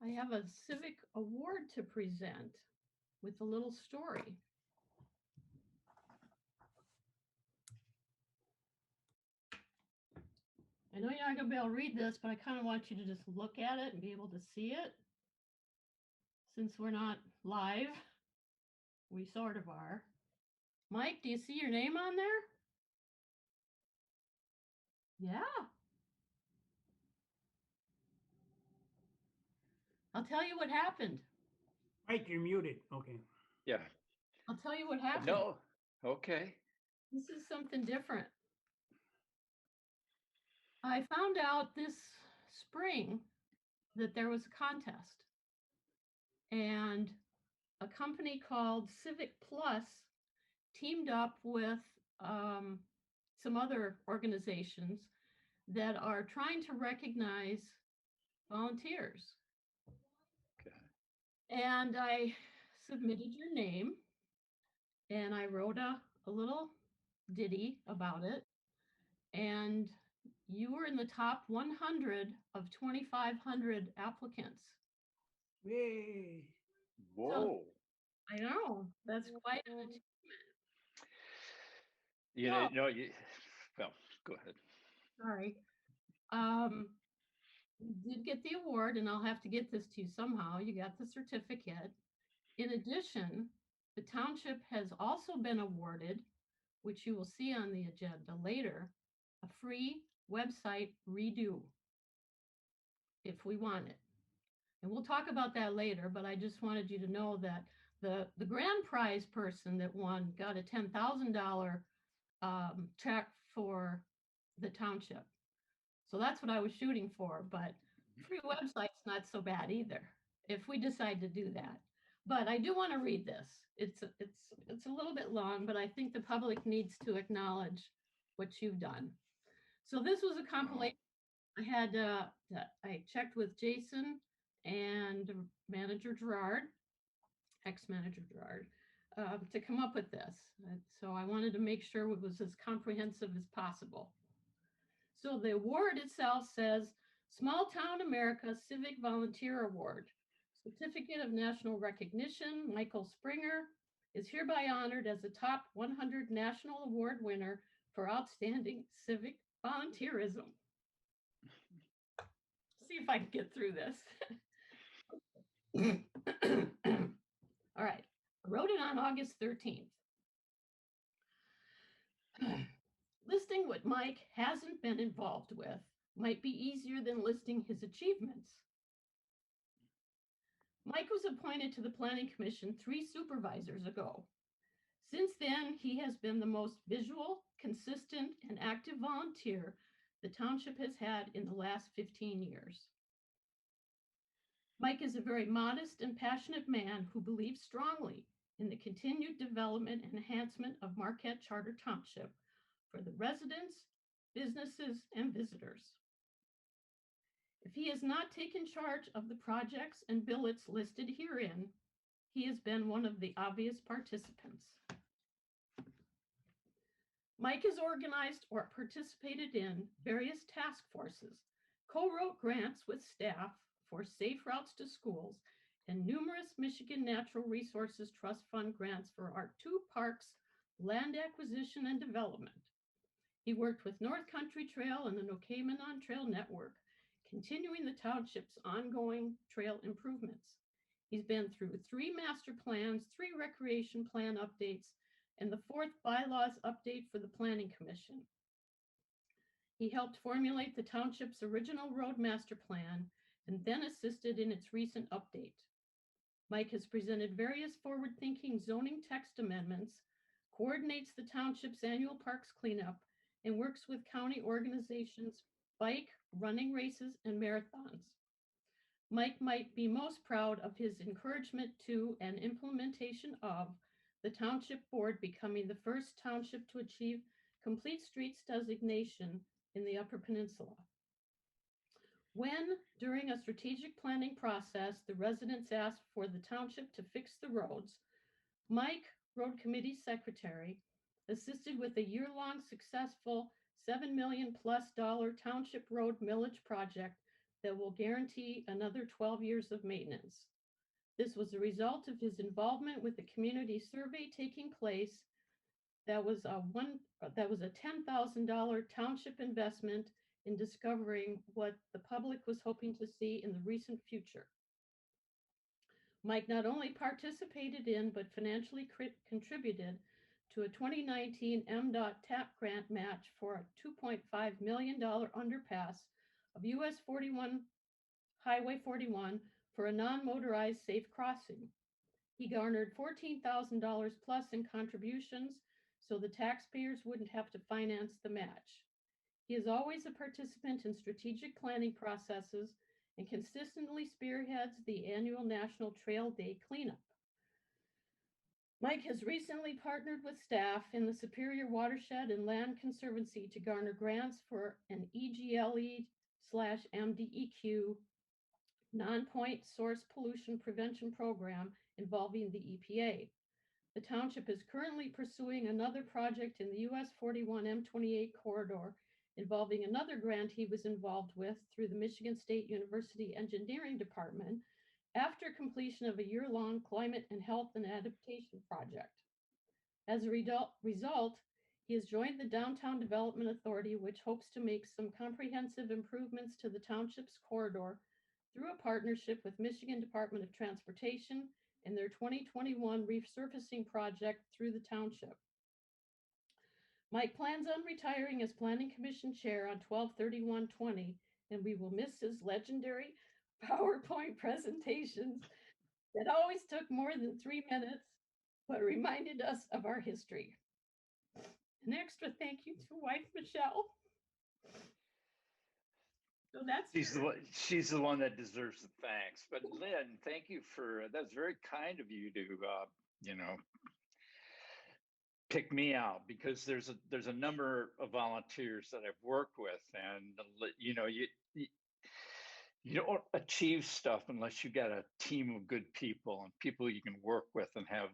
I have a civic award to present with a little story. I know you're not going to be able to read this, but I kind of want you to just look at it and be able to see it. Since we're not live, we sort of are. Mike, do you see your name on there? Yeah. I'll tell you what happened. Mike, you're muted. Okay. Yeah. I'll tell you what happened. No. Okay. This is something different. I found out this spring that there was a contest, and a company called Civic Plus teamed up with some other organizations that are trying to recognize volunteers. Okay. And I submitted your name, and I wrote a little ditty about it. And you were in the top 100 of 2,500 applicants. Yay. Whoa. So, I know, that's quite an achievement. You So, know, well, go ahead. sorry. You did get the award, and I'll have to get this to you somehow. You got the certificate. In addition, the township has also been awarded, which you will see on the agenda later, a free website redo if we want it. And we'll talk about that later, but I just wanted you to know that the grand prize person that won got a $10,000 check for the township. So that's what I was shooting for, but free website's not so bad either, if we decide to do that. But I do want to read this. It's a little bit long, but I think the public needs to acknowledge what you've done. So this was a compilation. I had I checked with Jason and Manager Gerard, ex-Manager Gerard, to come up with this. So I wanted to make sure it was as comprehensive as possible. So the award itself says Small Town America Civic Volunteer Award. Certificate of National Recognition, Michael Springer is hereby honored as a top 100 national award winner for outstanding civic volunteerism. See if I can get through this. All right, I wrote it on August 13th. Listing what Mike hasn't been involved with might be easier than listing his achievements. Mike was appointed to the Planning Commission 3 supervisors ago. Since then, he has been the most visual, consistent, and active volunteer the township has had in the last 15 years. Mike is a very modest and passionate man who believes strongly in the continued development and enhancement of Marquette Charter Township for the residents, businesses, and visitors. If he has not taken charge of the projects and billets listed herein, he has been one of the obvious participants. Mike has organized or participated in various task forces, co-wrote grants with staff for safe routes to schools, and numerous Michigan Natural Resources Trust Fund grants for our 2 parks, land acquisition and development. He worked with North Country Trail and the Nokemanon Trail Network, continuing the township's ongoing trail improvements. He's been through 3 master plans, 3 recreation plan updates, and the 4th bylaws update for the Planning Commission. He helped formulate the township's original road master plan and then assisted in its recent update. Mike has presented various forward-thinking zoning text amendments, coordinates the township's annual parks cleanup, and works with county organizations, bike, running races, and marathons. Mike might be most proud of his encouragement to and implementation of the township board becoming the first township to achieve complete streets designation in the Upper Peninsula. When, during a strategic planning process, the residents asked for the township to fix the roads, Mike, road committee secretary, assisted with a year-long successful $7 million+ township road millage project that will guarantee another 12 years of maintenance. This was a result of his involvement with the community survey taking place. That was a $10,000 township investment in discovering what the public was hoping to see in the recent future. Mike not only participated in, but financially contributed to a 2019 MDOT TAP grant match for a $2.5 million underpass of US 41, Highway 41 for a non-motorized safe crossing. He garnered $14,000 plus in contributions so the taxpayers wouldn't have to finance the match. He is always a participant in strategic planning processes and consistently spearheads the annual National Trail Day cleanup. Mike has recently partnered with staff in the Superior Watershed and Land Conservancy to garner grants for an EGLE/MDEQ non-point source pollution prevention program involving the EPA. The township is currently pursuing another project in the US 41 M28 corridor involving another grant he was involved with through the Michigan State University Engineering Department after completion of a year-long climate and health and adaptation project. As a result, he has joined the Downtown Development Authority, which hopes to make some comprehensive improvements to the township's corridor through a partnership with Michigan Department of Transportation and their 2021 resurfacing project through the township. Mike plans on retiring as Planning Commission Chair on 12/31/20, and we will miss his legendary PowerPoint presentations that always took more than 3 minutes, but reminded us of our history. An extra thank you to wife Michelle. So that's She's the one that deserves the thanks. But Lynn, thank you that's very kind of you to pick me out, because there's a number of volunteers that I've worked with, and you don't achieve stuff unless you got a team of good people and people you can work with and have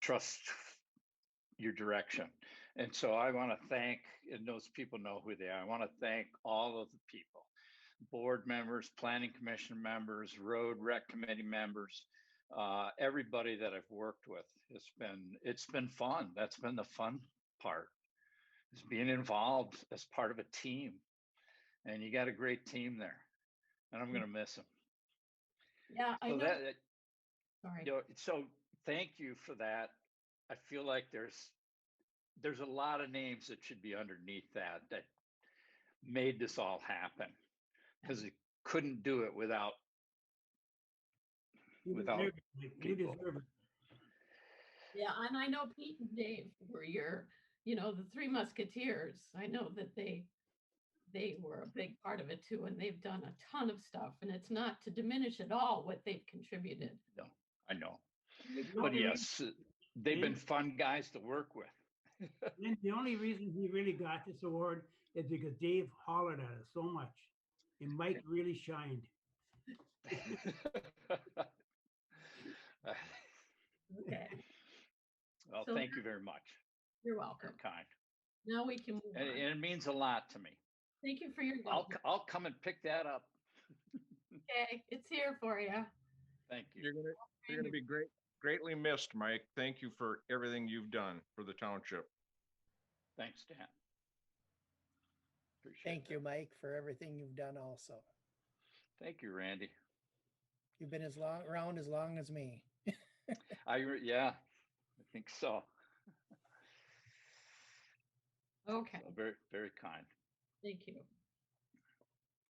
trust your direction. And so I want to thank, and those people know who they are, I want to thank all of the people, board members, planning commission members, road rec committee members, everybody that I've worked with. It's been fun. That's been the fun part, is being involved as part of a team. And you got a great team there, and I'm going to miss them. Yeah, I know. Sorry. So thank you for that. I feel like there's a lot of names that should be underneath that made this all happen, because it couldn't do it without You people. deserve it. Yeah, and I know Pete and Dave were the Three Musketeers. I know that they were a big part of it too, and they've done a ton of stuff, and it's not to diminish at all what they've contributed. No, I know. But yes, they've been fun guys to work with. And the only reason he really got this award is because Dave hollered at us so much, and Mike really shined. Okay. Well, So thank you very much. You're welcome. You're kind. Now we can move And on. it means a lot to me. Thank you for your guidance. I'll come and pick that up. Okay, it's here for you. Thank you. You're gonna be greatly missed, Mike. Thank you for everything you've done for the township. Thanks, Dan. Appreciate Thank that. you, Mike, for everything you've done also. Thank you, Randy. You've been around as long as me. Yeah, I think so. Okay, So very, very kind. thank you.